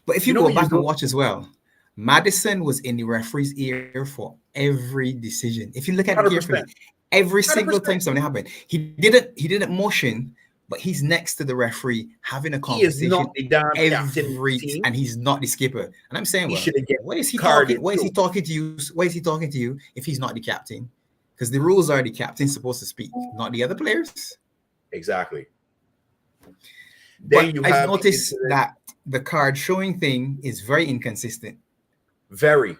But if you go back and watch as well, Maddison was in the referee's ear for every decision. If you look at it carefully, every single time something happened, he didn't motion, but he's next to the referee having a conversation. He is not the damn captain, and he's not the skipper. And I'm saying, why is he talking? Why is he talking to you? Why is he talking to you if he's not the captain? Because the rules are the captain's supposed to speak, not the other players. Exactly. Then I've noticed that the card showing thing is very inconsistent. Very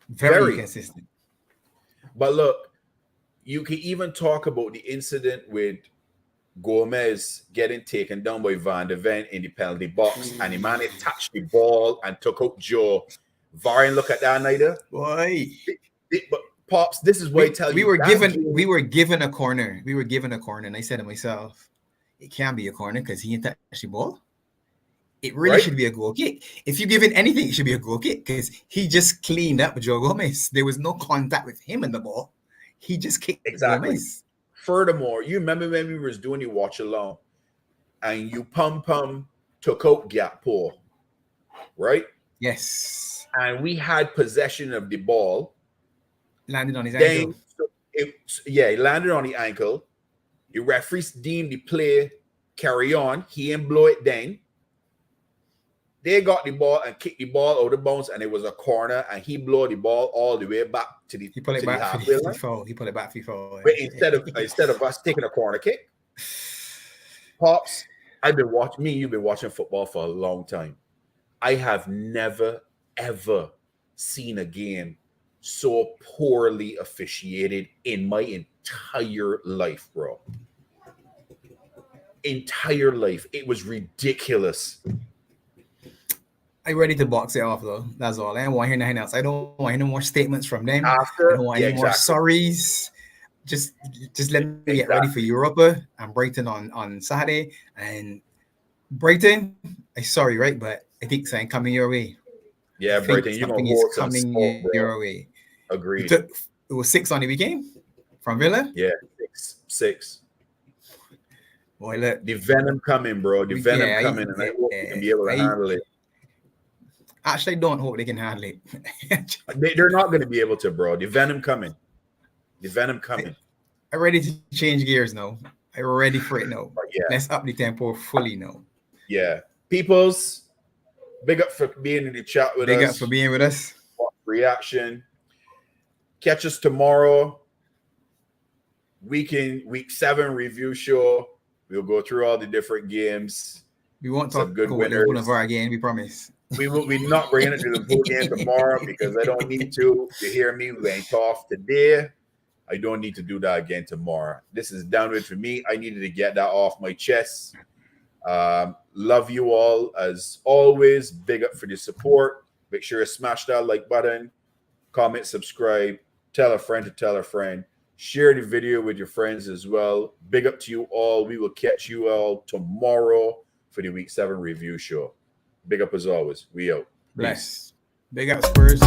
inconsistent. But look, you can even talk about the incident with Gomez getting taken down by Van de Ven in the penalty box, and the man touched the ball and took out Joe. Varian, look at that, neither. Boy. But Pops, this is what I tell you. We were given a corner. We were given a corner, and I said to myself, it can't be a corner because he didn't touch the ball. It really should be a goal kick. If you're given anything, it should be a goal kick because he just cleaned up Joe Gomez. There was no contact with him in the ball. He just kicked Gomez. Furthermore, you remember when we was doing the watch along and you pum took out Gakpo, right? Yes. And we had possession of the ball. Landed on his ankle. He landed on the ankle. The referee deemed the play carry on. He didn't blow it down. They got the ball and kicked the ball out of bounds, and it was a corner, and he blew the ball all the way back to the halfway line. He put it back for But instead of us taking a corner kick, Pops, you've been watching football for a long time. I have never, ever seen a game so poorly officiated in my entire life, bro. Entire life. It was ridiculous. I'm ready to box it off, though. That's all. I don't want to hear nothing else. I don't want any more statements from them. I don't want any more sorries. Just let me get ready for Europa and Brighton on Saturday. And Brighton, I'm sorry, right? But I think something coming your way. Yeah, Brighton, you're going to hold some sport, bro. your way. Agreed. It was 6 on the weekend from Villa. Yeah, 6. Boy, look, the venom coming, bro. The venom coming, and I hope we can be able to handle it. Actually, I don't hope they can handle it. They're not going to be able to, bro. The venom coming. The venom coming. I'm ready to change gears now. I'm ready for it now. Yeah. Let's up the tempo fully now. Yeah. Peoples, big up for being in the chat with us. Big up for being with us. Reaction. Catch us tomorrow. Week 7 review show. We'll go through all the different games. We won't talk good winners. One of our again, we promise. We're not bringing it to the Liverpool game tomorrow because I don't need to. You hear me? We ain't off today. I don't need to do that again tomorrow. This is done with for me. I needed to get that off my chest. Love you all as always. Big up for the support. Make sure you smash that like button, comment, subscribe, tell a friend to tell a friend. Share the video with your friends as well. Big up to you all. We will catch you all tomorrow for the Week 7 review show. Big up as always. We out. Bless. Big up, Spurs.